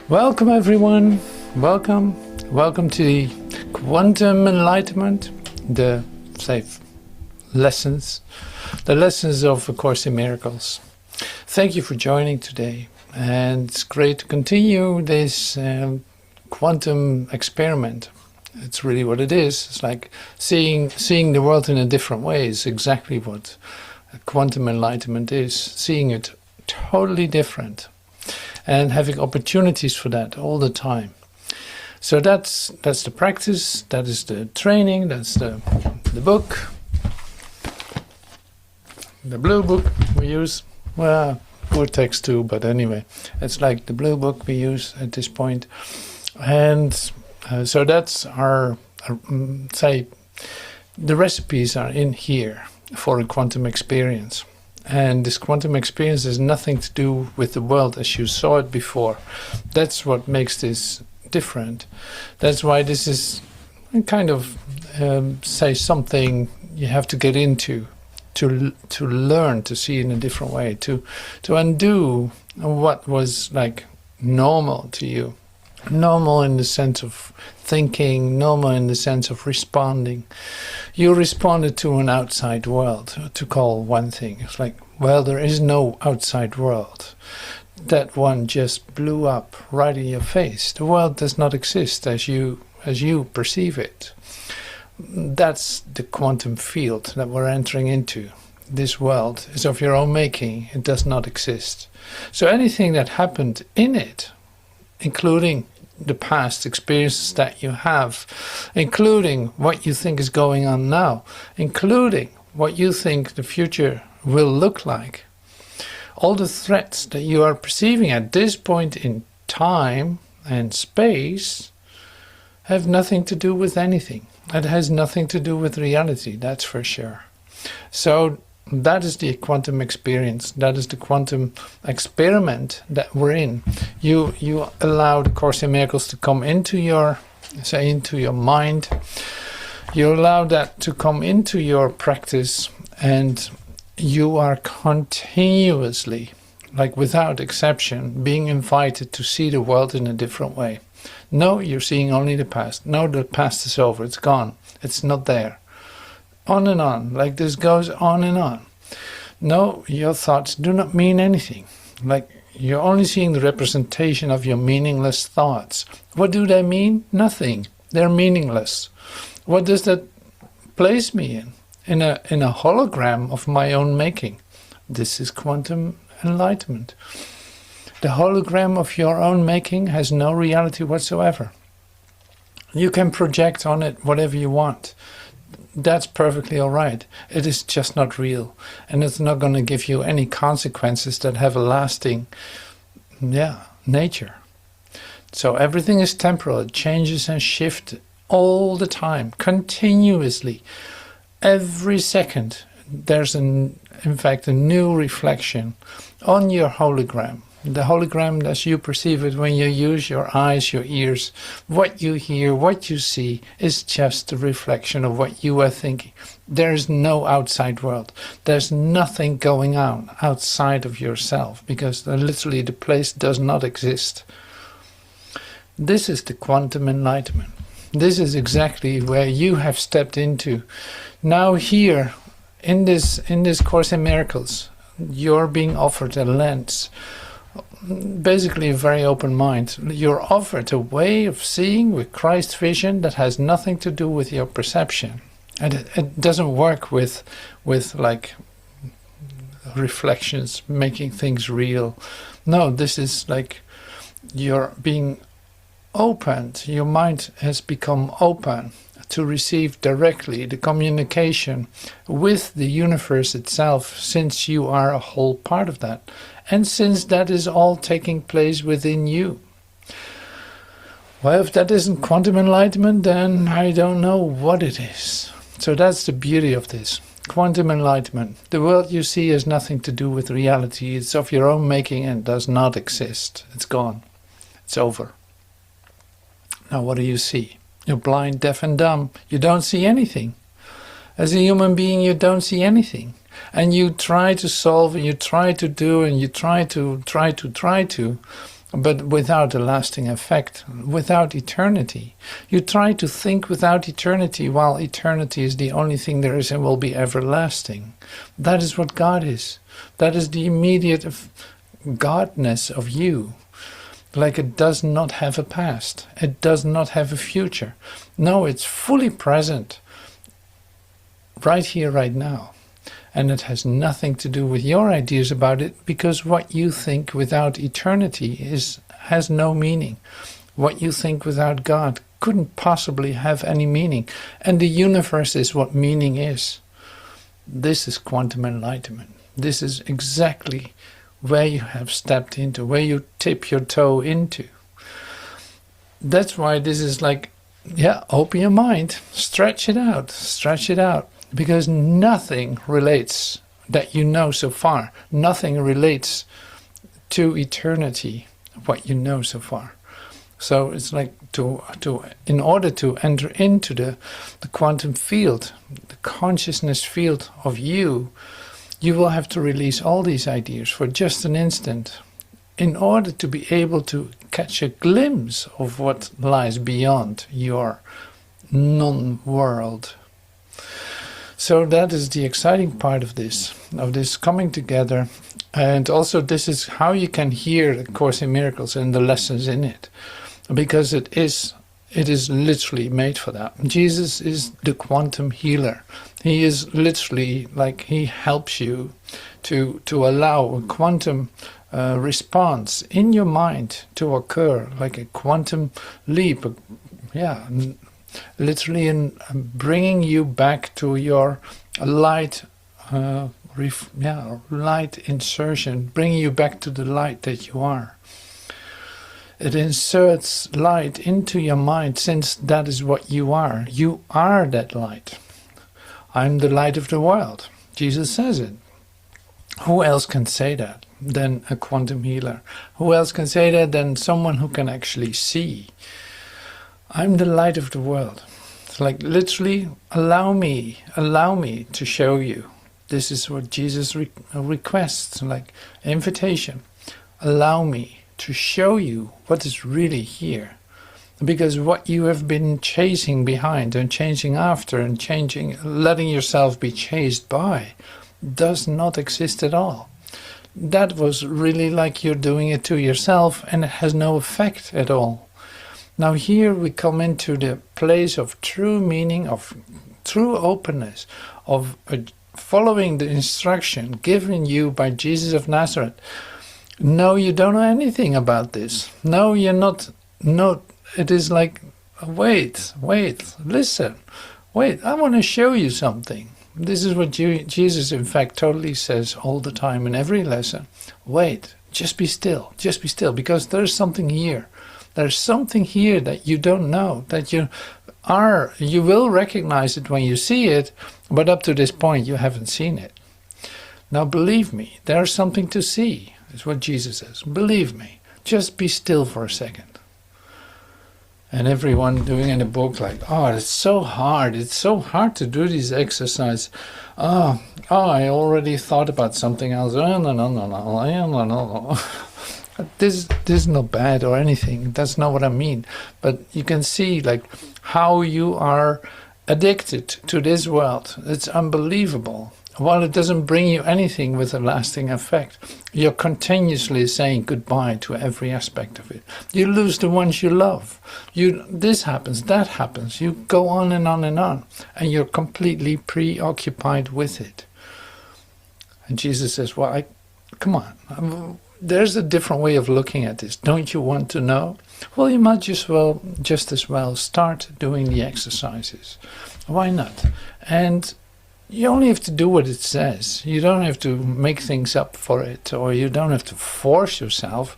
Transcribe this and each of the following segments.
Welcome everyone, welcome to the Quantum Enlightenment, the lessons of A Course in Miracles. Thank you for joining today, and it's great to continue this quantum experiment. It's really what it is. It's like seeing the world in a different way is exactly what quantum enlightenment is, seeing it totally different. And having opportunities for that all the time. So that's the practice, that is the training, that's the book, the blue book we use. Well, poor text too, but anyway, it's like the blue book we use at this point. And so that's our the recipes are in here for a quantum experience. And this quantum experience has nothing to do with the world as you saw it before. That's what makes this different. That's why this is kind of, something you have to get into to learn to see in a different way, to undo what was like normal to you. Normal in the sense of thinking, normal in the sense of responding. You responded to an outside world, to call one thing. It's like, well, there is no outside world. That one just blew up right in your face. The world does not exist as you perceive it. That's the quantum field that we're entering into. This world is of your own making. It does not exist. So anything that happened in it, including the past experiences that you have, including what you think is going on now, including what you think the future will look like. All the threats that you are perceiving at this point in time and space have nothing to do with anything. It has nothing to do with reality, that's for sure. So that is the quantum experience. That is the quantum experiment that we're in. You allow the Course in Miracles to come into your mind. You allow that to come into your practice, and you are continuously, like without exception, being invited to see the world in a different way. No, you're seeing only the past. No, the past is over. It's gone. It's not there. On and on, like this goes on and on. No, your thoughts do not mean anything. Like you're only seeing the representation of your meaningless thoughts. What do they mean? Nothing. They're meaningless. What does that place me in? In a hologram of my own making. This is quantum enlightenment. The hologram of your own making has no reality whatsoever. You can project on it whatever you want. That's perfectly all right. It is just not real. And it's not going to give you any consequences that have a lasting nature. So everything is temporal. It changes and shifts all the time, continuously. Every second there's in fact a new reflection on your hologram. The hologram as you perceive it when you use your eyes, your ears, what you hear, what you see is just a reflection of what you are thinking. There is no outside world. There's nothing going on outside of yourself, because literally the place does not exist. This is the quantum enlightenment. This is exactly where you have stepped into. Now here, in this Course in Miracles, you're being offered a lens, basically a very open mind. You're offered a way of seeing with Christ's vision that has nothing to do with your perception. And it doesn't work with like reflections, making things real. No, this is like you're being opened. Your mind has become open to receive directly the communication with the universe itself, since you are a whole part of that, and since that is all taking place within you. Well, if that isn't quantum enlightenment, then I don't know what it is. So that's the beauty of this. Quantum enlightenment. The world you see has nothing to do with reality. It's of your own making and does not exist. It's gone. It's over. Now what do you see? You're blind, deaf and dumb. You don't see anything. As a human being, you don't see anything. And you try to solve, and you try to do, and you try to. but without a lasting effect, without eternity. You try to think without eternity, while eternity is the only thing there is and will be everlasting. That is what God is. That is the immediate Godness of you. Like it does not have a past. It does not have a future. No, it's fully present. Right here, right now. And it has nothing to do with your ideas about it, because what you think without eternity has no meaning. What you think without God couldn't possibly have any meaning. And the universe is what meaning is. This is quantum enlightenment. This is exactly where you have stepped into, where you tip your toe into. That's why this is like, yeah, open your mind, stretch it out, because nothing relates that you know so far. Nothing relates to eternity, what you know so far. So it's like in order to enter into the quantum field, the consciousness field of you, you will have to release all these ideas for just an instant in order to be able to catch a glimpse of what lies beyond your non-world. So that is the exciting part of this coming together. And also this is how you can hear the Course in Miracles and the lessons in it. Because it is literally made for that. Jesus is the quantum healer. He is literally like he helps you to allow a quantum response in your mind to occur, like a quantum leap. Literally in bringing you back to your light, light insertion, bringing you back to the light that you are. It inserts light into your mind, since that is what you are. You are that light. I'm the light of the world. Jesus says it. Who else can say that than a quantum healer? Who else can say that than someone who can actually see? I'm the light of the world. It's like literally, allow me to show you. This is what Jesus requests, like invitation. Allow me to show you what is really here. Because what you have been chasing behind and chasing after and letting yourself be chased by, does not exist at all. That was really like you're doing it to yourself, and it has no effect at all. Now here we come into the place of true meaning, of true openness, of following the instruction given you by Jesus of Nazareth. No, you don't know anything about this. No, you're not. No, it is like, wait, listen, wait, I want to show you something. This is what Jesus, in fact, totally says all the time in every lesson. Wait, just be still, because there's something here. There's something here that you don't know, that you will recognize it when you see it, but up to this point you haven't seen it. Now believe me, there's something to see. Is what Jesus says. Believe me. Just be still for a second. And everyone doing in the book like, oh, it's so hard. It's so hard to do these exercises. Oh, I already thought about something else. Oh, no. This is not bad or anything. That's not what I mean. But you can see like how you are addicted to this world. It's unbelievable. While it doesn't bring you anything with a lasting effect, you're continuously saying goodbye to every aspect of it. You lose the ones you love. This happens, that happens. You go on and on and on, and you're completely preoccupied with it. And Jesus says, well, come on. There's a different way of looking at this. Don't you want to know? Well, you might just as well start doing the exercises. Why not? And you only have to do what it says. You don't have to make things up for it, or you don't have to force yourself,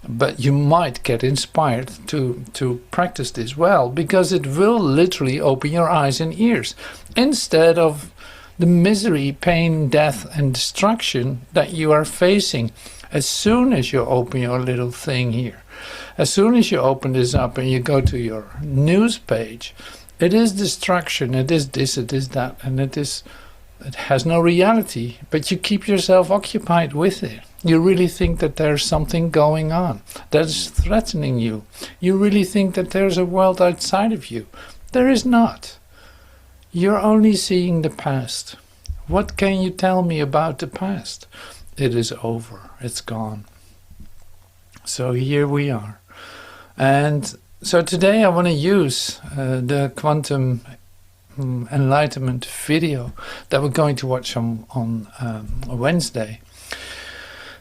but you might get inspired to practice this well, because it will literally open your eyes and ears, instead of the misery, pain, death and destruction that you are facing as soon as you open your little thing here. As soon as you open this up and you go to your news page, it is destruction, it is this, it is that, and it is It has no reality, but you keep yourself occupied with it. You really think that there's something going on that is threatening you. You really think that there's a world outside of you. There is not. You're only seeing the past. What can you tell me about the past? It is over. It's gone. So here we are. And so today I want to use the Quantum Enlightenment video that we're going to watch on Wednesday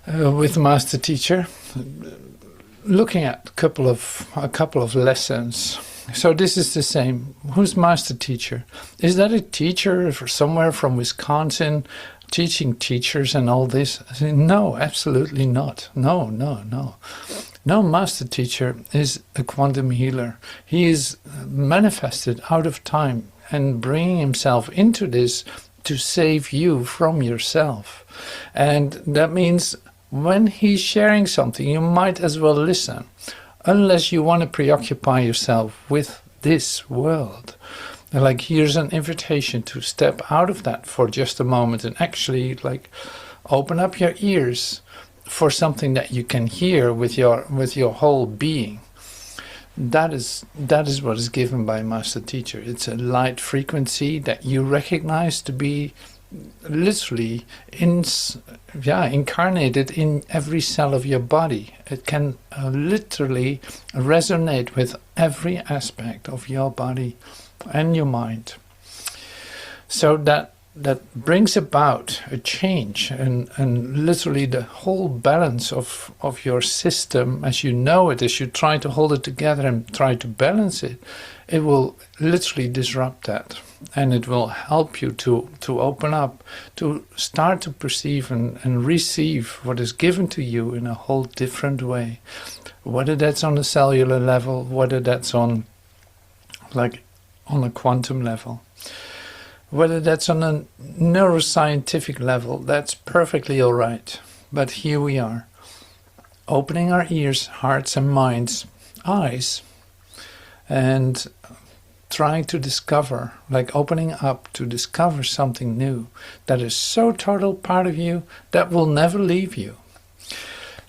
with the Master Teacher, looking at a couple of lessons. So this is the same. Who's Master Teacher? Is that a teacher somewhere from Wisconsin teaching teachers and all this? I say, no, absolutely not. No. No, Master Teacher is a quantum healer. He is manifested out of time and bringing himself into this to save you from yourself. And that means when he's sharing something, you might as well listen, unless you want to preoccupy yourself with this world. Like, here's an invitation to step out of that for just a moment and actually like open up your ears for something that you can hear with your whole being. That is what is given by Master Teacher. It's a light frequency that you recognize to be literally incarnated in every cell of your body. It can literally resonate with every aspect of your body and your mind. So that brings about a change and literally the whole balance of your system as you know it, as you try to hold it together and try to balance it, it will literally disrupt that. And it will help you to open up, to start to perceive and receive what is given to you in a whole different way. Whether that's on a cellular level, whether that's on a quantum level, whether that's on a neuroscientific level, that's perfectly all right. But here we are, opening our ears, hearts and minds, eyes, and trying to discover, like opening up to discover something new that is so total part of you that will never leave you.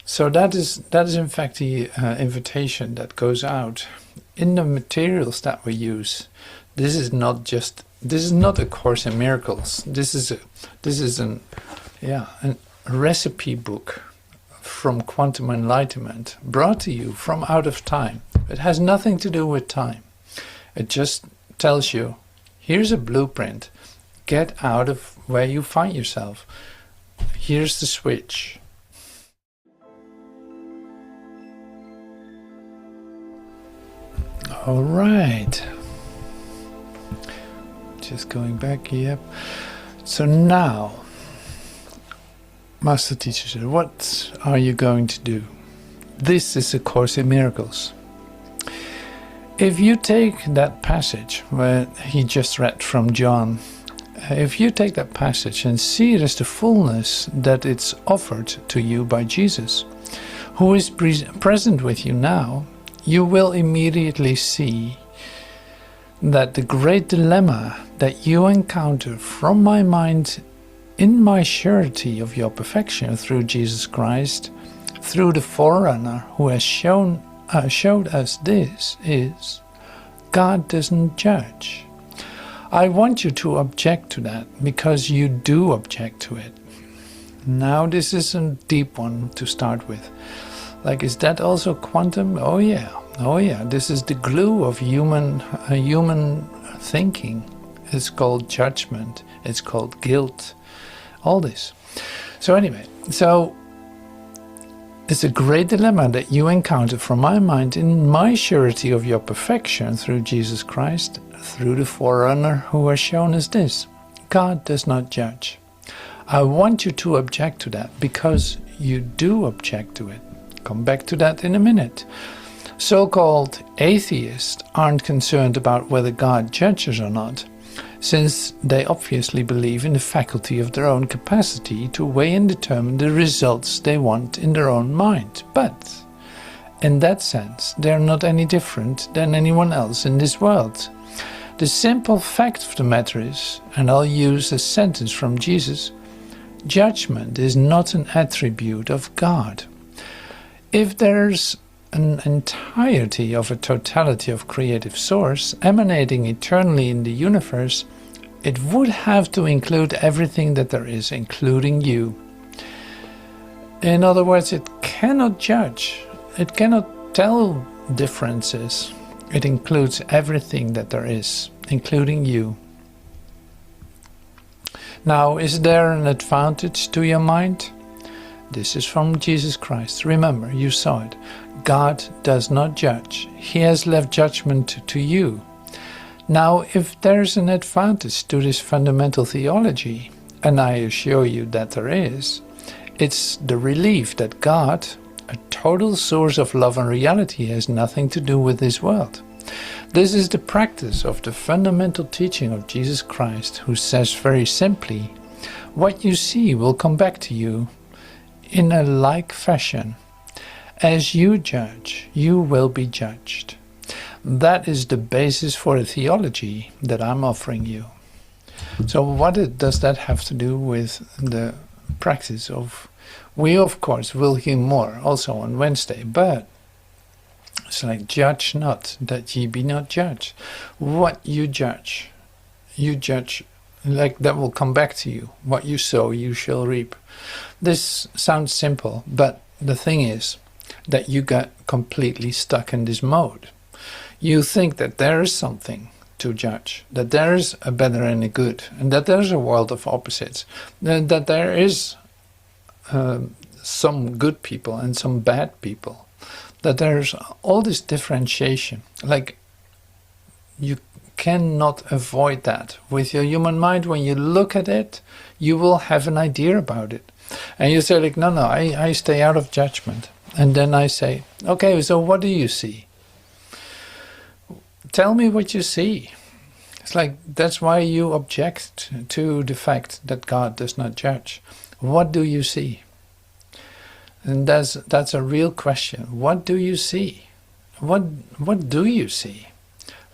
So that is in fact the invitation that goes out in the materials that we use. This is not a Course in Miracles. This is a recipe book from Quantum Enlightenment, brought to you from out of time. It has nothing to do with time. It just tells you, here's a blueprint. Get out of where you find yourself. Here's the switch. All right. Just going back, yep. So now, Master Teacher said, what are you going to do? This is a Course in Miracles. If you take that passage where he just read from John, if you take that passage and see it as the fullness that it's offered to you by Jesus, who is present with you now, you will immediately see that the great dilemma that you encounter from my mind in my surety of your perfection through Jesus Christ, through the forerunner who has showed us this, is God doesn't judge. I want you to object to that because you do object to it. Now this is a deep one to start with. Like, is that also quantum? Oh yeah. This is the glue of human thinking. It's called judgment. It's called guilt. All this. So anyway, it's a great dilemma that you encounter from my mind in my surety of your perfection through Jesus Christ, through the forerunner who has shown us this. God does not judge. I want you to object to that because you do object to it. Come back to that in a minute. So-called atheists aren't concerned about whether God judges or not, since they obviously believe in the faculty of their own capacity to weigh and determine the results they want in their own mind. But in that sense, they're not any different than anyone else in this world. The simple fact of the matter is, and I'll use a sentence from Jesus, judgment is not an attribute of God. If there's an entirety of a totality of creative source emanating eternally in the universe, it would have to include everything that there is, including you. In other words, it cannot judge. It cannot tell differences. It includes everything that there is, including you. Now, is there an advantage to your mind? This is from Jesus Christ. Remember, you saw it. God does not judge. He has left judgment to you. Now, if there's an advantage to this fundamental theology, and I assure you that there is, it's the relief that God, a total source of love and reality, has nothing to do with this world. This is the practice of the fundamental teaching of Jesus Christ, who says very simply, what you see will come back to you in a like fashion. As you judge, you will be judged. That is the basis for the theology that I'm offering you. So what does that have to do with the practice of... We, of course, will hear more also on Wednesday, but it's like, judge not, that ye be not judged. What you judge, like that will come back to you. What you sow, you shall reap. This sounds simple, but the thing is that you got completely stuck in this mode. You think that there is something to judge, that there is a better and a good, and that there's a world of opposites, that there is some good people and some bad people, that there's all this differentiation. Like, you cannot avoid that. With your human mind, when you look at it, you will have an idea about it. And you say, like, no, I stay out of judgment. And then I say, okay, so what do you see? Tell me what you see. It's like, that's why you object to the fact that God does not judge. What do you see? And that's a real question. What do you see? What do you see?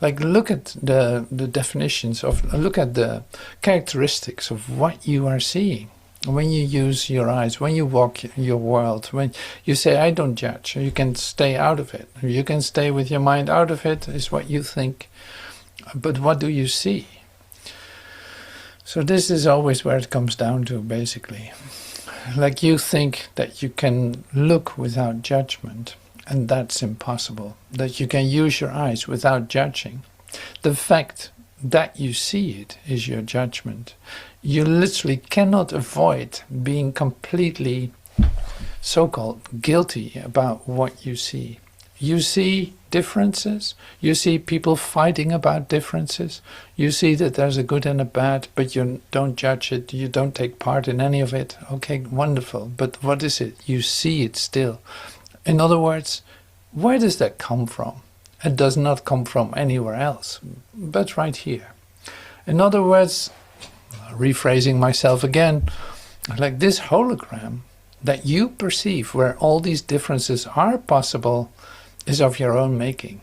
Like, look at the definitions of, look at the characteristics of what you are seeing. When you use your eyes, when you walk your world, when you say, I don't judge, you can stay out of it. You can stay with your mind out of it, is what you think. But what do you see? So this is always where it comes down to, basically. Like, you think that you can look without judgment, and that's impossible. That you can use your eyes without judging. The fact that you see it is your judgment. You literally cannot avoid being completely so-called guilty about what you see. You see differences, you see people fighting about differences, you see that there's a good and a bad, but you don't judge it, you don't take part in any of it. Okay, wonderful, but what is it? You see it still. In other words, where does that come from? It does not come from anywhere else, but right here. In other words, rephrasing myself again, like this hologram that you perceive where all these differences are possible is of your own making.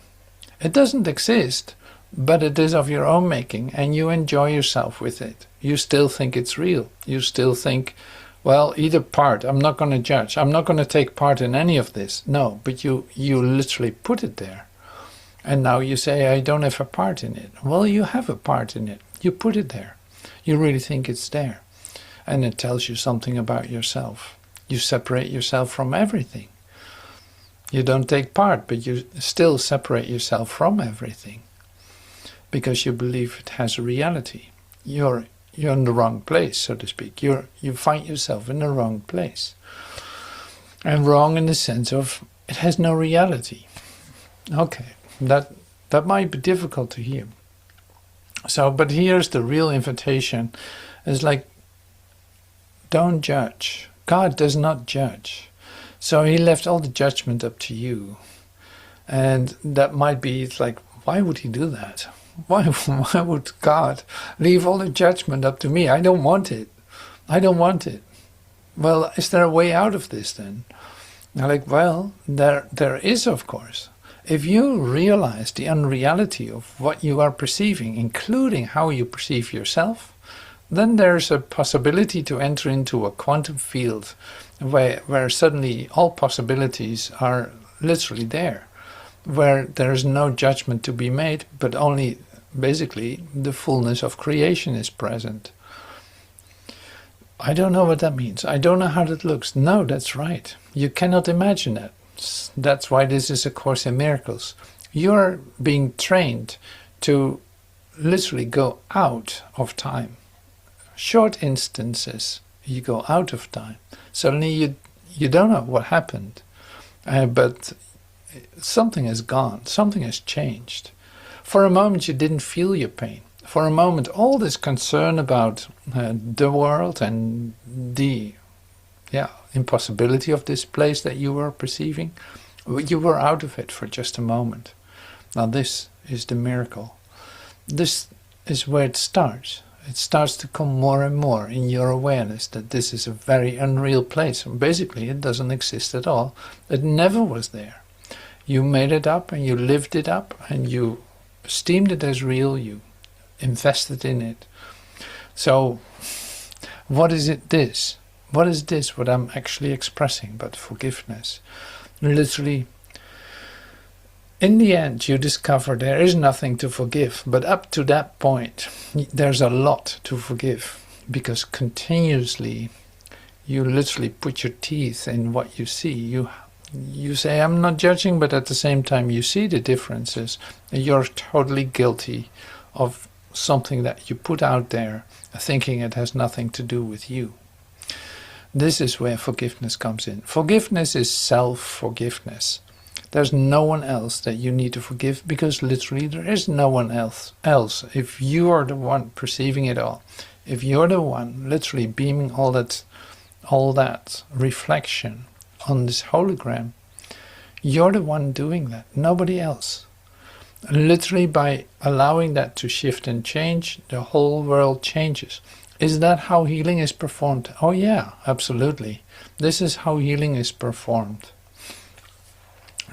It doesn't exist, but it is of your own making, and you enjoy yourself with it. You still think it's real. You still think, well, either part, I'm not going to judge. I'm not going to take part in any of this. No, but you literally put it there. And now you say, I don't have a part in it. Well, you have a part in it. You put it there. You really think it's there. And it tells you something about yourself. You separate yourself from everything. You don't take part, but you still separate yourself from everything. Because you believe it has a reality. You're in the wrong place, so to speak. You find yourself in the wrong place. And wrong in the sense of it has no reality. Okay, that might be difficult to hear. So, but here's the real invitation. It's like, don't judge. God does not judge. So he left all the judgment up to you. And that might be, it's like, why would he do that? Why would God leave all the judgment up to me? I don't want it. I don't want it. Well, is there a way out of this then? I'm like, well, there is, of course. If you realize the unreality of what you are perceiving, including how you perceive yourself, then there's a possibility to enter into a quantum field where suddenly all possibilities are literally there, where there's no judgment to be made, but only basically the fullness of creation is present. I don't know what that means. I don't know how that looks. No, that's right. You cannot imagine that. That's why this is a Course in Miracles. You're being trained to literally go out of time. Short instances, you go out of time. Suddenly you don't know what happened, but something has gone, something has changed. For a moment you didn't feel your pain. For a moment all this concern about the world and the impossibility of this place that you were perceiving, you were out of it for just a moment. Now this is the miracle. This is where it starts. It starts to come more and more in your awareness that this is a very unreal place. Basically it doesn't exist at all. It never was there. You made it up and you lived it up and you esteemed it as real. You invested in it. So what is it this? What is this, what I'm actually expressing, but forgiveness? Literally, in the end, you discover there is nothing to forgive, but up to that point, there's a lot to forgive, because continuously, you literally put your teeth in what you see. You say, I'm not judging, but at the same time, you see the differences, and you're totally guilty of something that you put out there, thinking it has nothing to do with you. This is where forgiveness comes in. Forgiveness is self-forgiveness. There's no one else that you need to forgive, because literally there is no one else. If you are the one perceiving it all, if you're the one literally beaming all that reflection on this hologram, you're the one doing that, nobody else. Literally by allowing that to shift and change, the whole world changes. Is that how healing is performed? Oh yeah, absolutely. This is how healing is performed.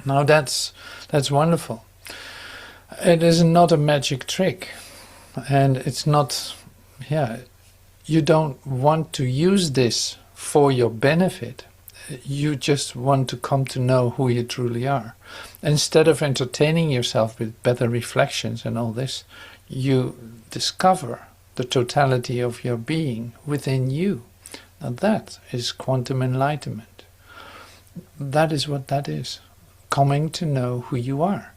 Now that's wonderful. It is not a magic trick. And it's not, you don't want to use this for your benefit. You just want to come to know who you truly are. Instead of entertaining yourself with better reflections and all this, you discover the totality of your being within you. Now that is quantum enlightenment. That is what that is. Coming to know who you are.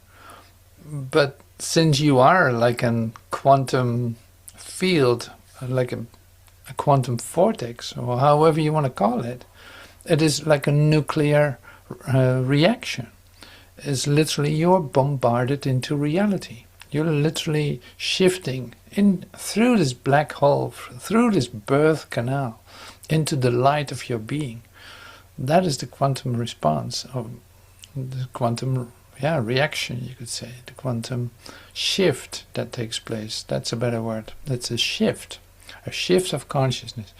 But since you are like a quantum field, like a quantum vortex, or however you want to call it, it is like a nuclear reaction. It's literally you're bombarded into reality. You're literally shifting in through this black hole, through this birth canal, into the light of your being. That is the quantum response, or the quantum reaction, you could say, the quantum shift that takes place. That's a better word. That's a shift of consciousness.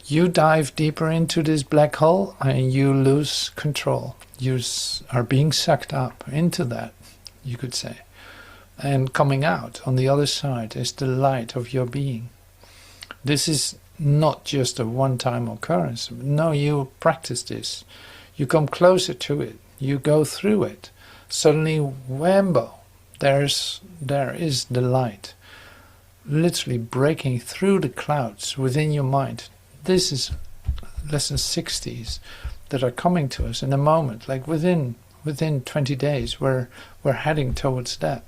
You dive deeper into this black hole and you lose control. You are being sucked up into that, you could say. And coming out on the other side is the light of your being. This is not just a one-time occurrence. No, you practice this. You come closer to it. You go through it. Suddenly, whambo, there is the light. Literally breaking through the clouds within your mind. This is lesson 60s that are coming to us in a moment. Like within 20 days, we're heading towards that.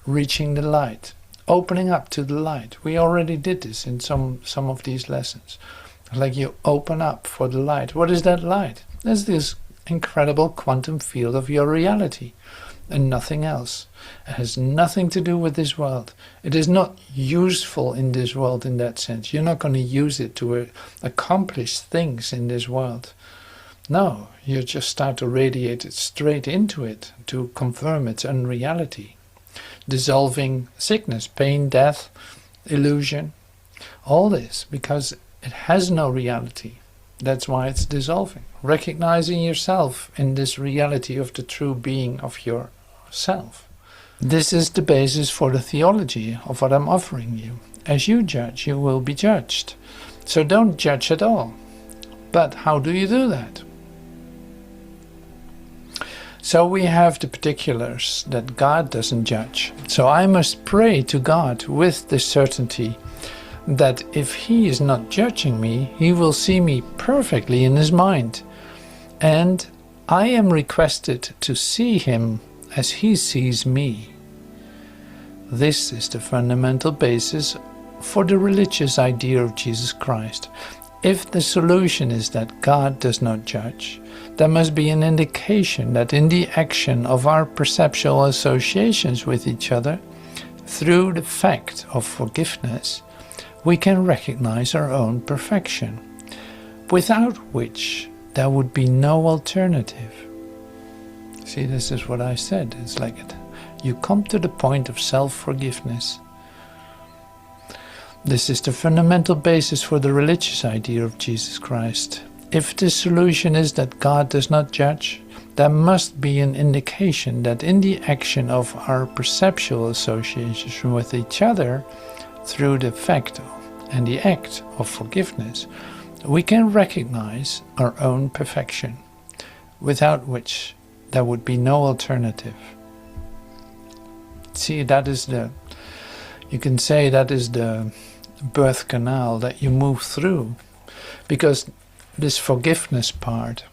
Reaching the light, opening up to the light. We already did this in some of these lessons. Like you open up for the light. What is that light? There's this incredible quantum field of your reality and nothing else. It has nothing to do with this world. It is not useful in this world in that sense. You're not going to use it to accomplish things in this world. No, you just start to radiate it straight into it to confirm its unreality. Dissolving sickness, pain, death, illusion, all this, because it has no reality. That's why it's dissolving. Recognizing yourself in this reality of the true being of yourself. This is the basis for the theology of what I'm offering you. As you judge, you will be judged. So don't judge at all. But how do you do that? So we have the particulars that God doesn't judge. So I must pray to God with the certainty that if He is not judging me, He will see me perfectly in His mind. And I am requested to see Him as He sees me. This is the fundamental basis for the religious idea of Jesus Christ. If the solution is that God does not judge, there must be an indication that in the action of our perceptual associations with each other, through the fact of forgiveness, we can recognize our own perfection, without which there would be no alternative. See, this is what I said. It's like you come to the point of self-forgiveness. This is the fundamental basis for the religious idea of Jesus Christ. If the solution is that God does not judge, there must be an indication that in the action of our perceptual associations with each other, through the fact and the act of forgiveness, we can recognize our own perfection, without which there would be no alternative. See, that is you can say that is the birth canal that you move through, because this forgiveness part,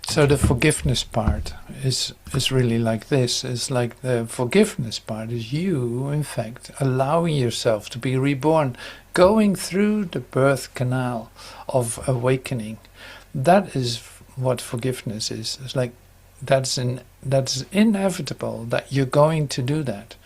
so the forgiveness part is really like this. It's like the forgiveness part is you, in fact, allowing yourself to be reborn, going through the birth canal of awakening. That is what forgiveness is. It's like that's inevitable that you're going to do that.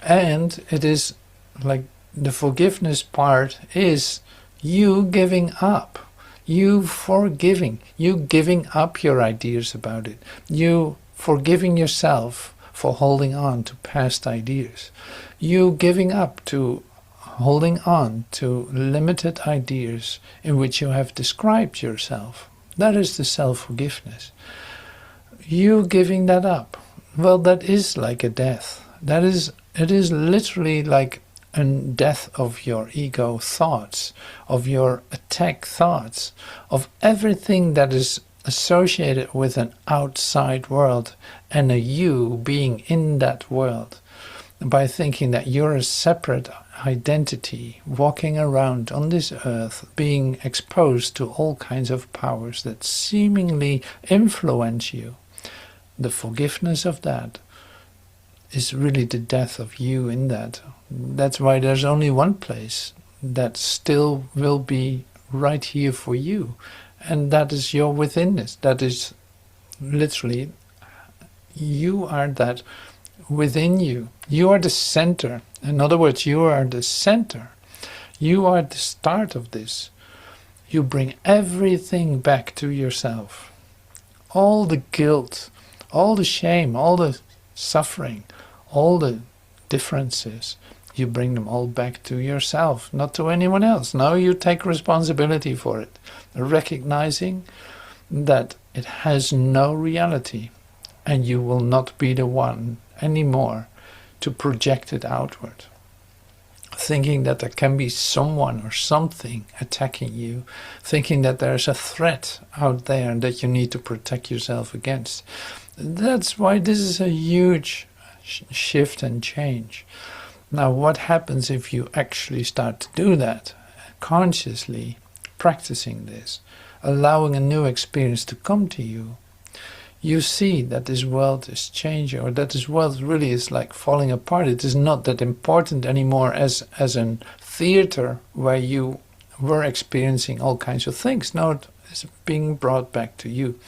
And it is like the forgiveness part is you giving up. You forgiving, you giving up your ideas about it, you forgiving yourself for holding on to past ideas, you giving up to holding on to limited ideas in which you have described yourself. That is the self-forgiveness. You giving that up, well, that is like a death. It is literally like a death of your ego thoughts, of your attack thoughts, of everything that is associated with an outside world and a you being in that world, by thinking that you're a separate identity walking around on this earth, being exposed to all kinds of powers that seemingly influence you. The forgiveness of that is really the death of you in that. That's why there's only one place that still will be right here for you, and that is your withinness. That is literally, you are that within you. You are the center. In other words, you are the center. You are the start of this. You bring everything back to yourself. All the guilt, all the shame, all the suffering, all the differences, you bring them all back to yourself, not to anyone else. Now you take responsibility for it, recognizing that it has no reality, and you will not be the one anymore to project it outward, thinking that there can be someone or something attacking you, thinking that there's a threat out there that you need to protect yourself against. That's why this is a huge shift and change. Now, what happens if you actually start to do that, consciously practicing this, allowing a new experience to come to you? You see that this world is changing, or that this world really is like falling apart. It is not that important anymore as a theater where you were experiencing all kinds of things. No, it is being brought back to you.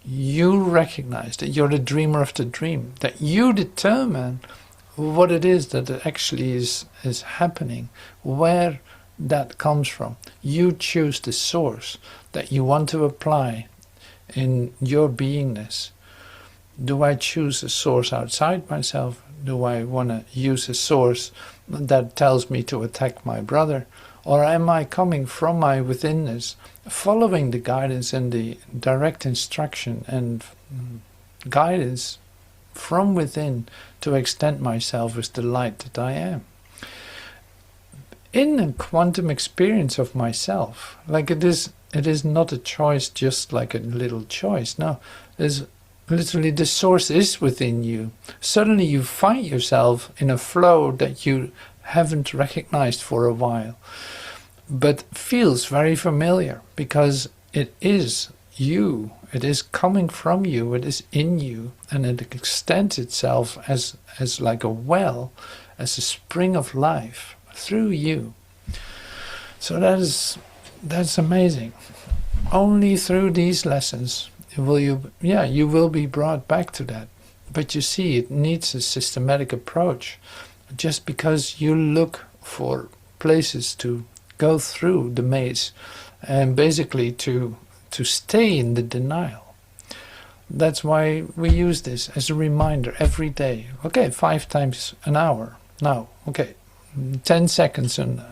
You recognize that you're the dreamer of the dream, that you determine what it is that actually is happening, where that comes from. You choose the source that you want to apply in your beingness. Do I choose a source outside myself? Do I want to use a source that tells me to attack my brother? Or am I coming from my withinness, following the guidance and the direct instruction and guidance from within to extend myself as the light that I am? In a quantum experience of myself, like it is not a choice, just like a little choice. No, there's literally the source is within you. Suddenly you find yourself in a flow that you haven't recognized for a while, but feels very familiar because it is you. It is coming from you. It is in you, and it extends itself as like a well, as a spring of life through you. So that's amazing. Only through these lessons will you will be brought back to that. But you see, it needs a systematic approach. Just because you look for places to go through the maze and basically to stay in the denial. That's why we use this as a reminder every day. Okay, 5 times an hour. Now, okay, 10 seconds and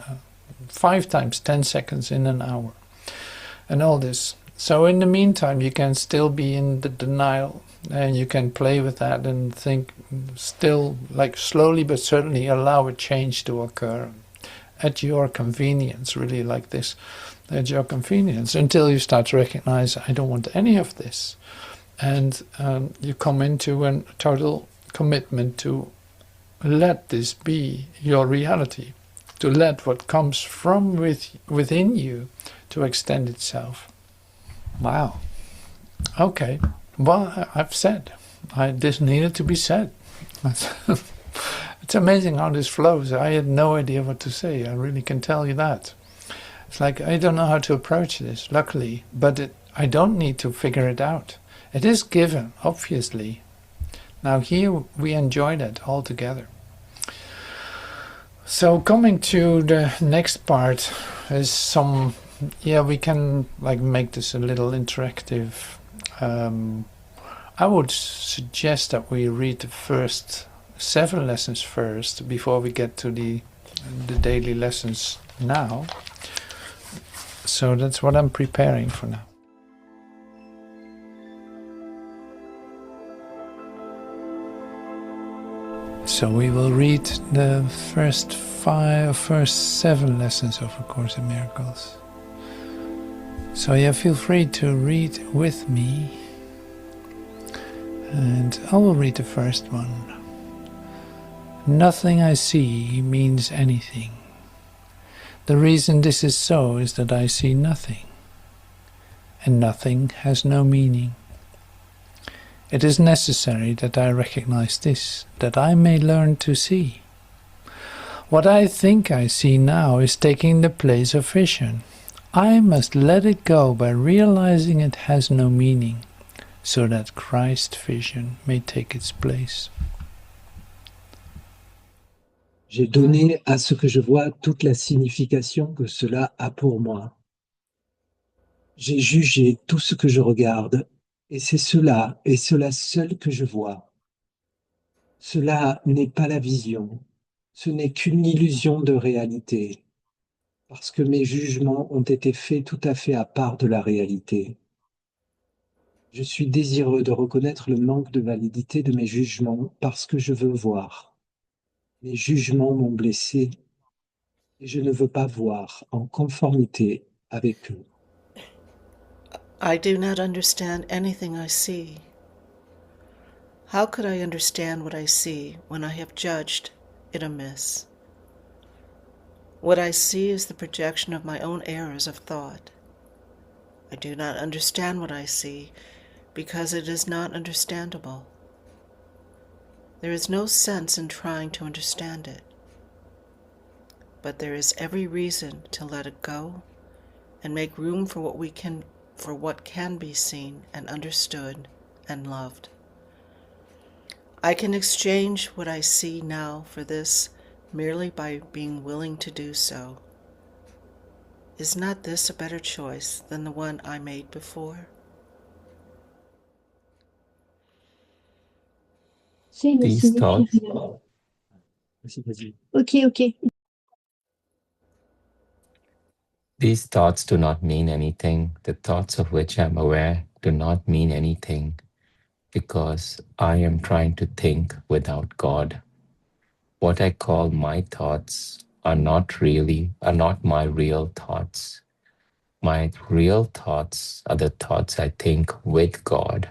5 times 10 seconds in an hour. And all this. So in the meantime, you can still be in the denial, and you can play with that and think, still, like slowly but certainly allow a change to occur at your convenience, really like this, at your convenience, until you start to recognize, I don't want any of this. And you come into a total commitment to let this be your reality, to let what comes from within you to extend itself. Wow. Okay. Well, I've said. This needed to be said. It's amazing how this flows. I had no idea what to say. I really can tell you that. It's like I don't know how to approach this, luckily, but I don't need to figure it out. It is given, obviously. Now here we enjoy that all together. So coming to the next part is some, we can like make this a little interactive. I would suggest that we read the first 7 lessons first before we get to the daily lessons now. So that's what I'm preparing for now. So we will read the first 7 lessons of A Course in Miracles. So feel free to read with me, and I will read the first one. Nothing I see means anything. The reason this is so is that I see nothing, and nothing has no meaning. It is necessary that I recognize this, that I may learn to see. What I think I see now is taking the place of vision. I must let it go by realizing it has no meaning, so that Christ vision may take its place. J'ai donné à ce que je vois toute la signification que cela a pour moi. J'ai jugé tout ce que je regarde, et c'est cela et cela seul que je vois. Cela n'est pas la vision, ce n'est qu'une illusion de réalité, parce que mes jugements ont été faits tout à fait à part de la réalité. Je suis désireux de reconnaître le manque de validité de mes jugements parce que je veux voir. Mes jugements m'ont blessé et je ne veux pas voir en conformité avec eux. I do not understand anything I see. How could I understand what I see when I have judged it amiss? What I see is the projection of my own errors of thought. I do not understand what I see because it is not understandable. There is no sense in trying to understand it, but there is every reason to let it go and make room for what can be seen and understood and loved. I can exchange what I see now for this merely by being willing to do so. Is not this a better choice than the one I made before? These thoughts. Vas-y. Ok. These thoughts do not mean anything. The thoughts of which I'm aware do not mean anything because I am trying to think without God. What I call my thoughts are not my real thoughts. My real thoughts are the thoughts I think with God.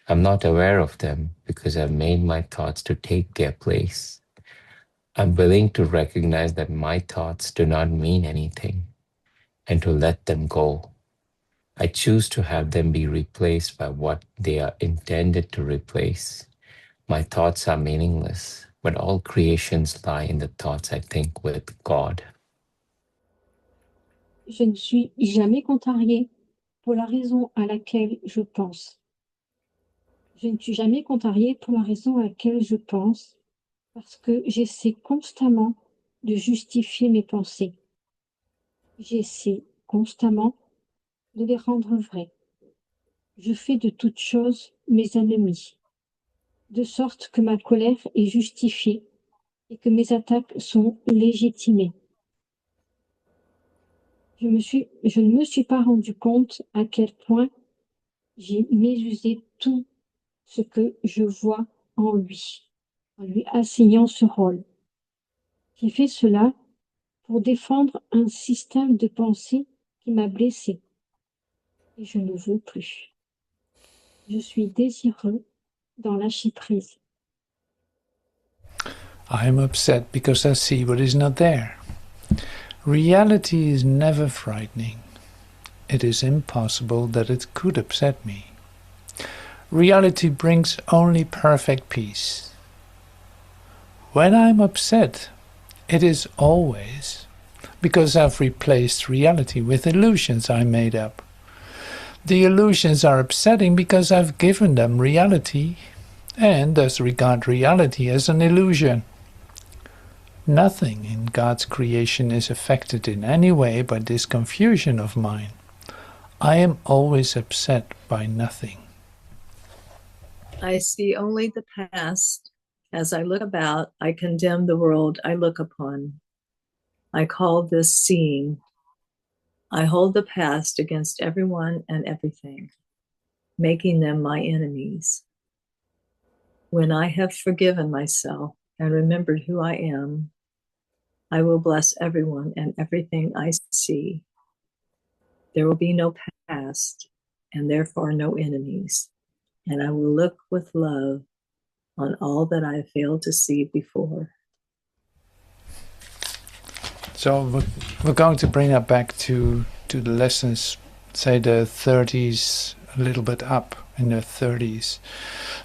I'm not aware of them because I've made my thoughts to take their place. I'm willing to recognize that my thoughts do not mean anything and to let them go. I choose to have them be replaced by what they are intended to replace. My thoughts are meaningless, but all creations lie in the thoughts I think with God. Je ne suis jamais contrariée pour la raison à laquelle je pense. Je ne suis jamais contrariée pour la raison à laquelle je pense, parce que j'essaie constamment de justifier mes pensées. J'essaie constamment de les rendre vraies. Je fais de toutes choses mes ennemis, de sorte que ma colère est justifiée et que mes attaques sont légitimées. Je ne me suis pas rendu compte à quel point j'ai mésusé tout ce que je vois en lui assignant ce rôle. J'ai fait cela pour défendre un système de pensée qui m'a blessé. Et je ne veux plus. Je suis désireux d'en lâcher prise. I am upset because I see what is not there. Reality is never frightening. It is impossible that it could upset me. Reality brings only perfect peace. When I'm upset, it is always because I've replaced reality with illusions I made up. The illusions are upsetting because I've given them reality and thus regard reality as an illusion. Nothing in God's creation is affected in any way by this confusion of mine. I am always upset by nothing. I see only the past. As I look about, I condemn the world I look upon. I call this seeing. I hold the past against everyone and everything, making them my enemies. When I have forgiven myself and remembered who I am, I will bless everyone and everything I see. There will be no past and therefore no enemies, and I will look with love on all that I failed to see before. So we're going to bring that back to the lessons, say the 30s, a little bit up in the 30s.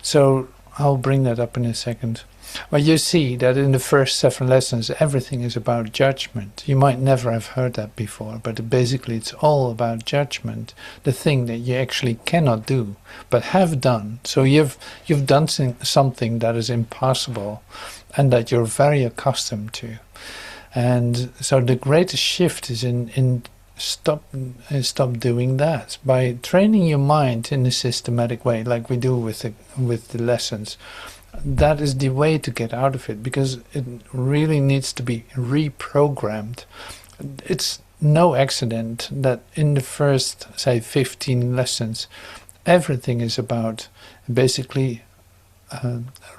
So I'll bring that up in a second. But you see that in the first 7 lessons, everything is about judgment. You might never have heard that before, but basically it's all about judgment, the thing that you actually cannot do, but have done. So you've done something that is impossible and that you're very accustomed to. And so the greatest shift is in stop doing that by training your mind in a systematic way, like we do with the lessons. That is the way to get out of it, because it really needs to be reprogrammed. It's no accident that in the first, say, 15 lessons, everything is about basically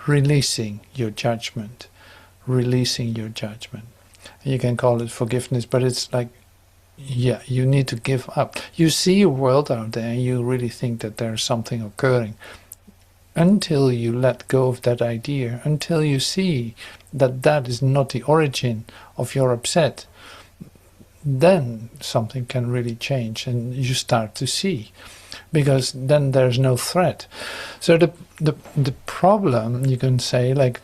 releasing your judgment. You can call it forgiveness, but it's like, yeah, you need to give up. You see a world out there and you really think that there's something occurring. Until you let go of that idea, until you see that that is not the origin of your upset, then something can really change and you start to see, because then there's no threat. So the problem, you can say, like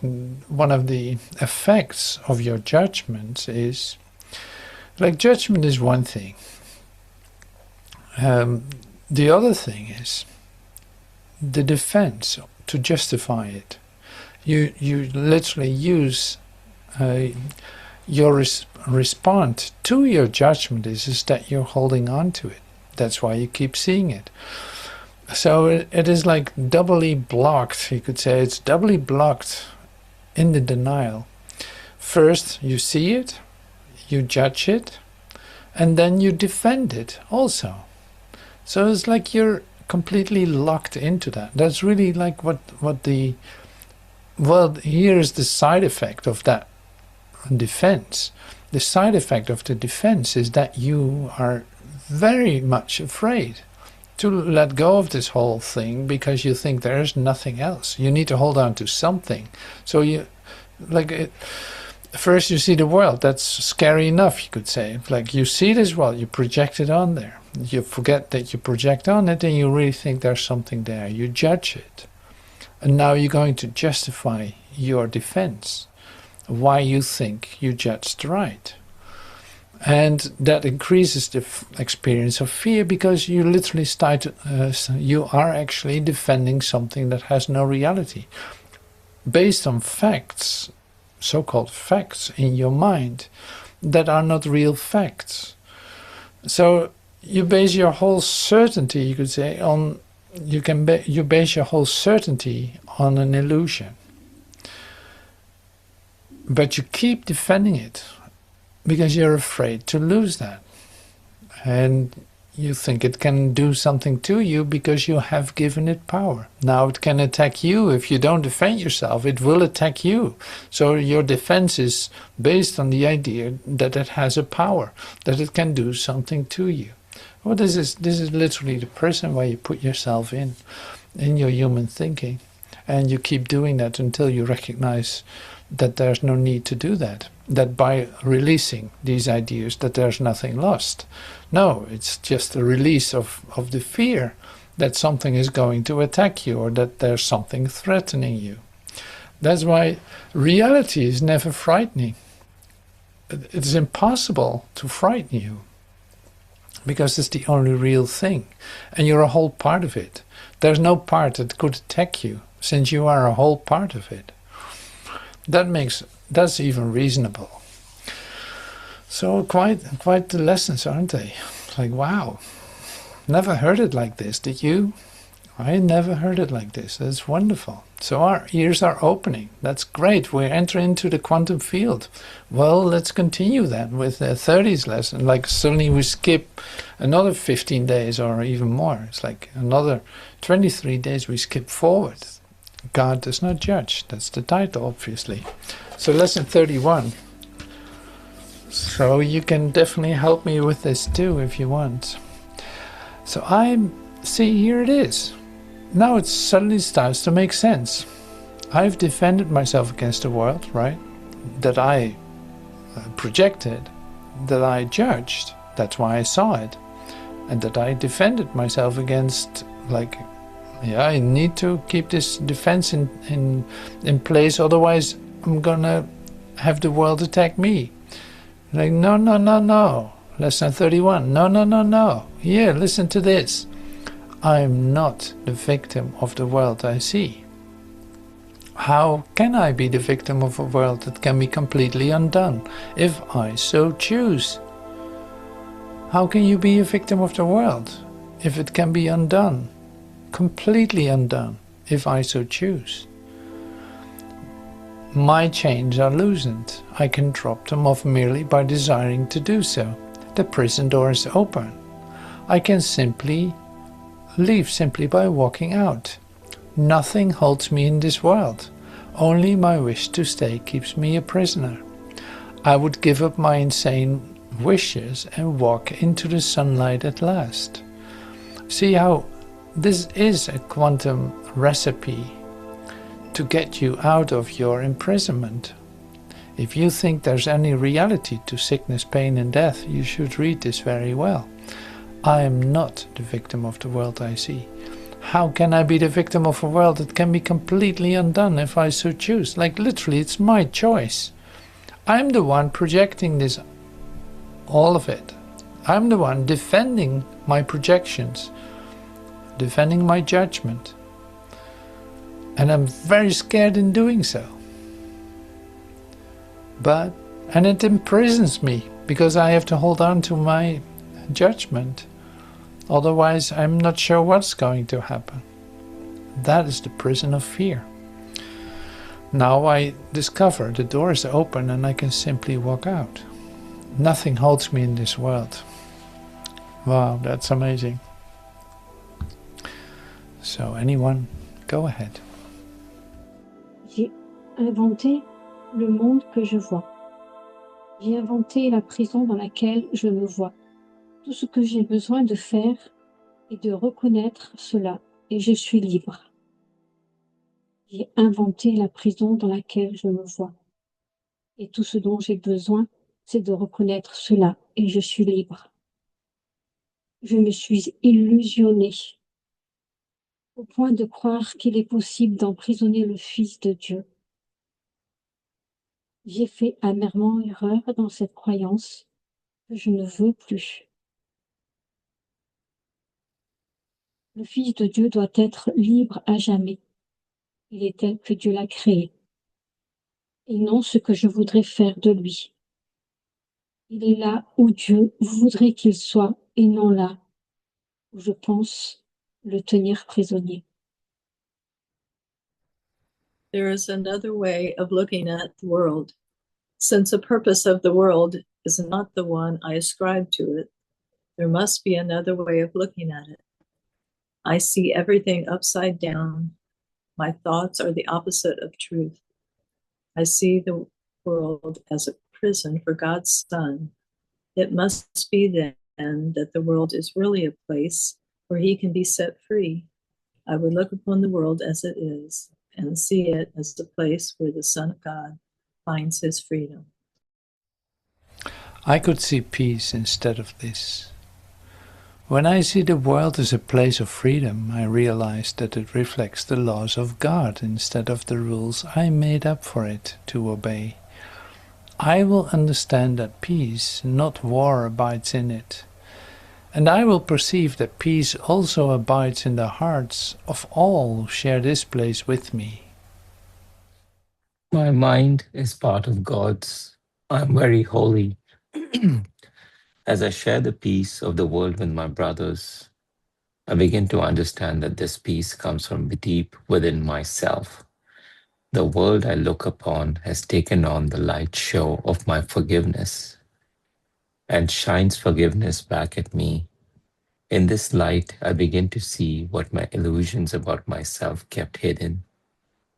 one of the effects of your judgment is, like, judgment is one thing. The other thing is the defense to justify it. You literally use your response to your judgment is that you're holding on to it. That's why you keep seeing it. So it is like doubly blocked. You could say it's doubly blocked in the denial. First, you see it, you judge it, and then you defend it also. So it's like you're completely locked into that. That's really like here's the side effect of that defense. The side effect of the defense is that you are very much afraid to let go of this whole thing because you think there's nothing else. You need to hold on to something. So you, first you see the world. That's scary enough, you could say. Like you see this world, you project it on there. You forget that you project on it and you really think there's something there. You judge it. And now you're going to justify your defense, why you think you judged right. And that increases the experience of fear because you literally you are actually defending something that has no reality. Based on facts, so-called facts in your mind, that are not real facts. So you base your whole certainty, you could say, on, you base your whole certainty on an illusion. But you keep defending it because you're afraid to lose that. And you think it can do something to you because you have given it power. Now it can attack you. If you don't defend yourself, it will attack you. So your defense is based on the idea that it has a power, that it can do something to you. Well, this is literally the prison where you put yourself in your human thinking. And you keep doing that until you recognize that there's no need to do that. That by releasing these ideas that there's nothing lost. No, it's just a release of the fear that something is going to attack you or that there's something threatening you. That's why reality is never frightening. It's impossible to frighten you because it's the only real thing and you're a whole part of it. There's no part that could attack you since you are a whole part of it. That's even reasonable. So quite the lessons, aren't they? Like, wow, never heard it like this, did you? I never heard it like this. That's wonderful. So our ears are opening. That's great. We're entering into the quantum field. Well, let's continue that with the 30s lesson. Like suddenly we skip another 15 days or even more. It's like another 23 days we skip forward. God does not judge. That's the title, obviously. So lesson 31. So you can definitely help me with this too if you want. So see, here it is. Now it suddenly starts to make sense. I've defended myself against the world, right? That I projected, that I judged. That's why I saw it. And that I defended myself against, like, yeah, I need to keep this defense in place, otherwise I'm gonna have the world attack me. Like, no. Lesson 31. No. Here, listen to this. I'm not the victim of the world I see. How can I be the victim of a world that can be completely undone, if I so choose? How can you be a victim of the world, if it can be undone? Completely undone, if I so choose. My chains are loosened. I can drop them off merely by desiring to do so. The prison door is open. I can simply leave simply by walking out. Nothing holds me in this world. Only my wish to stay keeps me a prisoner. I would give up my insane wishes and walk into the sunlight at last. See how this is a quantum recipe to get you out of your imprisonment. If you think there's any reality to sickness, pain and death, you should read this very well. I am not the victim of the world I see. How can I be the victim of a world that can be completely undone if I so choose? Like literally, it's my choice. I'm the one projecting this, all of it. I'm the one defending my projections, defending my judgment. And I'm very scared in doing so. And it imprisons me because I have to hold on to my judgment. Otherwise, I'm not sure what's going to happen. That is the prison of fear. Now I discover the door is open and I can simply walk out. nothing holds me in this world. Wow, that's amazing. So anyone, go ahead. J'ai inventé le monde que je vois. J'ai inventé la prison dans laquelle je me vois. Tout ce que j'ai besoin de faire est de reconnaître cela et je suis libre. J'ai inventé la prison dans laquelle je me vois. Et tout ce dont j'ai besoin, c'est de reconnaître cela et je suis libre. Je me suis illusionnée au point de croire qu'il est possible d'emprisonner le Fils de Dieu. J'ai fait amèrement erreur dans cette croyance que je ne veux plus. Le Fils de Dieu doit être libre à jamais. Il est tel que Dieu l'a créé, et non ce que je voudrais faire de lui. Il est là où Dieu voudrait qu'il soit, et non là où je pense le tenir prisonnier. There is another way of looking at the world. Since the purpose of the world is not the one I ascribe to it, there must be another way of looking at it. I see everything upside down. My thoughts are the opposite of truth. I see the world as a prison for God's Son. It must be then that the world is really a place where he can be set free. I would look upon the world as it is and see it as the place where the Son of God finds his freedom. I could see peace instead of this. When I see the world as a place of freedom, I realize that it reflects the laws of God instead of the rules I made up for it to obey. I will understand that peace, not war, abides in it. And I will perceive that peace also abides in the hearts of all who share this place with me. My mind is part of God's. I'm very holy. As I share the peace of the world with my brothers, I begin to understand that this peace comes from deep within myself. The world I look upon has taken on the light show of my forgiveness and shines forgiveness back at me. In this light, I begin to see what my illusions about myself kept hidden.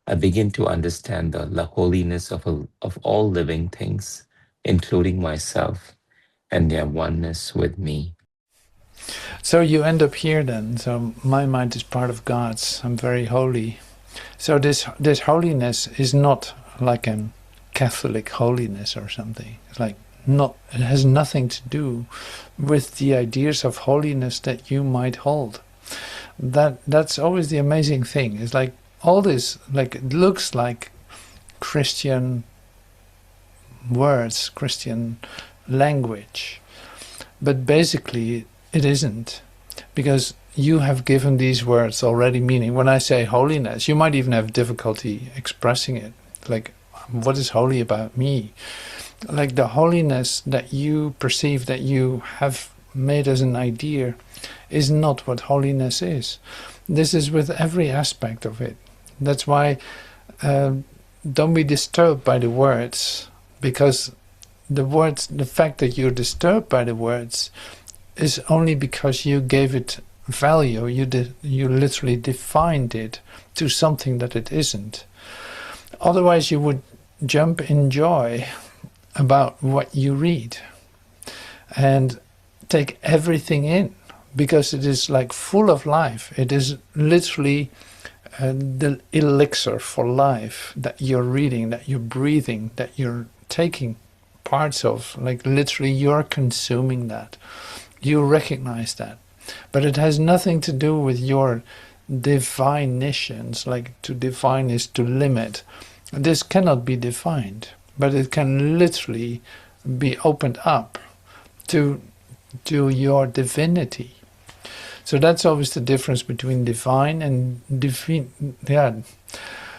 I begin to understand the holiness of all living things, including myself, and their oneness with me. So you end up here then. So my mind is part of God's. I'm very holy. So this holiness is not like a Catholic holiness or something. It's like not. It has nothing to do with the ideas of holiness that you might hold. That's always the amazing thing. It's like all this, like it looks like Christian words, Christian language, but basically it isn't, because you have given these words already meaning. When I say holiness, you might even have difficulty expressing it. Like, what is holy about me? Like the holiness that you perceive, that you have made as an idea, is not what holiness is. This is with every aspect of it. That's why don't be disturbed by the words, because the fact that you're disturbed by the words is only because you gave it value. You literally defined it to something that it isn't. Otherwise you would jump in joy about what you read and take everything in, because it is like full of life. It is literally the elixir for life that you're reading, that you're breathing, that you're taking parts of. Like literally you're consuming that. You recognize that. But it has nothing to do with your definitions. Like to define is to limit. This cannot be defined, but it can literally be opened up to your divinity. So that's always the difference between divine and divine. Yeah,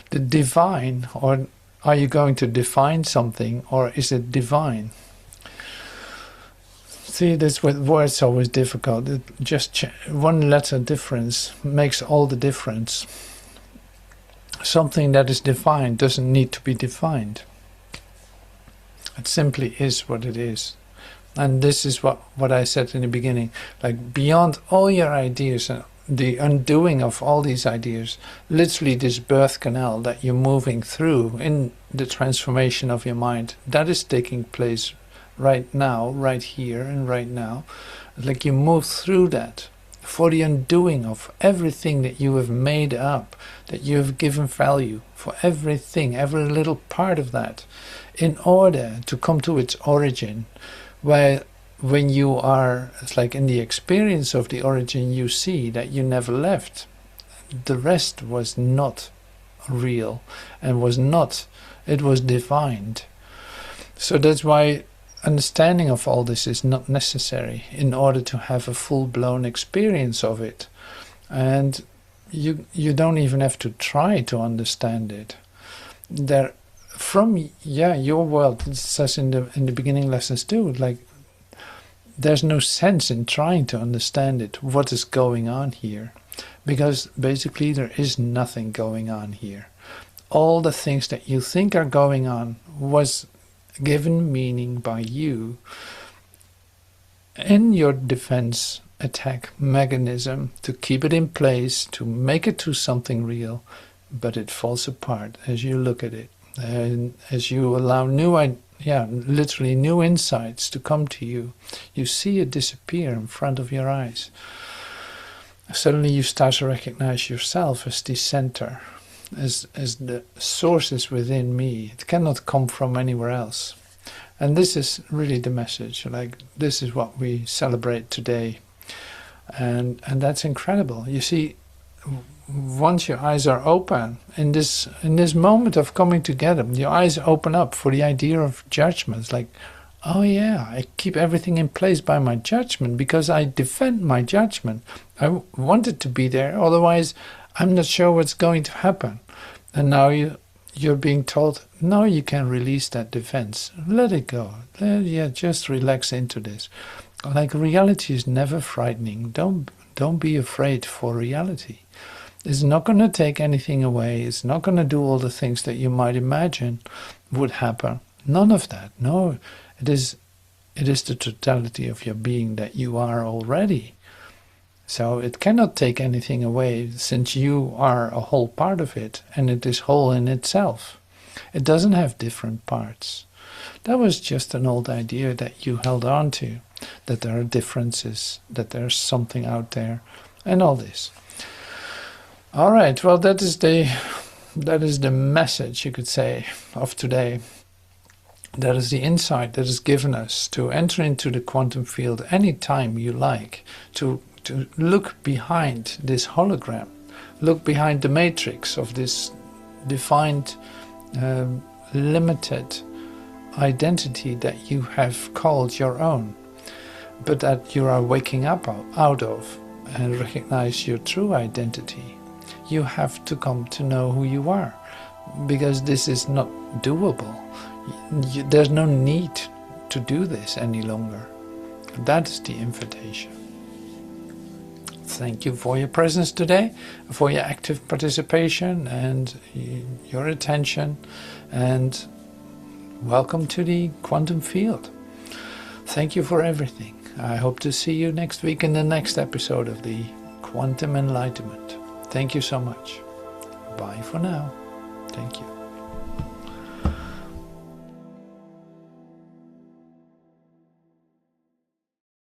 the divine, or are you going to define something, or is it divine? See, this with words always difficult. It just one letter difference makes all the difference. Something that is defined doesn't need to be defined. It simply is what it is. And this is what I said in the beginning, like beyond all your ideas and the undoing of all these ideas, literally this birth canal that you're moving through in the transformation of your mind, that is taking place right now, right here and right now. Like you move through that for the undoing of everything that you have made up, that you have given value, for everything, every little part of that, in order to come to its origin, where when you are, it's like in the experience of the origin, you see that you never left. The rest was not real and was not, it was divined. So that's why understanding of all this is not necessary in order to have a full-blown experience of it. And you don't even have to try to understand it. There, from your world, it says in the beginning lessons too, like there's no sense in trying to understand it, what is going on here, because basically there is nothing going on here. All the things that you think are going on was given meaning by you in your defense attack mechanism to keep it in place, to make it to something real, but it falls apart as you look at it, and as you allow literally new insights to come to you. You see it disappear in front of your eyes. Suddenly you start to recognize yourself as the center, as the source is within me. It cannot come from anywhere else. And this is really the message. Like, this is what we celebrate today. And that's incredible. You see, once your eyes are open, in this moment of coming together, your eyes open up for the idea of judgment. It's like, oh yeah, I keep everything in place by my judgment because I defend my judgment. I want it to be there, otherwise I'm not sure what's going to happen. And now you're being told, no, you can release that defense. Let it go. Just relax into this. Like, reality is never frightening. Don't be afraid for reality. It's not going to take anything away. It's not going to do all the things that you might imagine would happen. None of that. No, it is the totality of your being that you are already. So it cannot take anything away, since you are a whole part of it, and it is whole in itself. It doesn't have different parts. That was just an old idea that you held on to, that there are differences, that there's something out there, and all this. All right, well, that is the message, you could say, of today. That is the insight that is given us to enter into the quantum field anytime you like, to look behind this hologram, look behind the matrix of this defined, limited identity that you have called your own, but that you are waking up out of, and recognize your true identity. You have to come to know who you are, because this is not doable. There's no need to do this any longer. That is the invitation. Thank you for your presence today, for your active participation and your attention, and welcome to the quantum field. Thank you for everything. I hope to see you next week in the next episode of the Quantum Enlightenment. Thank you so much. Bye for now. Thank you.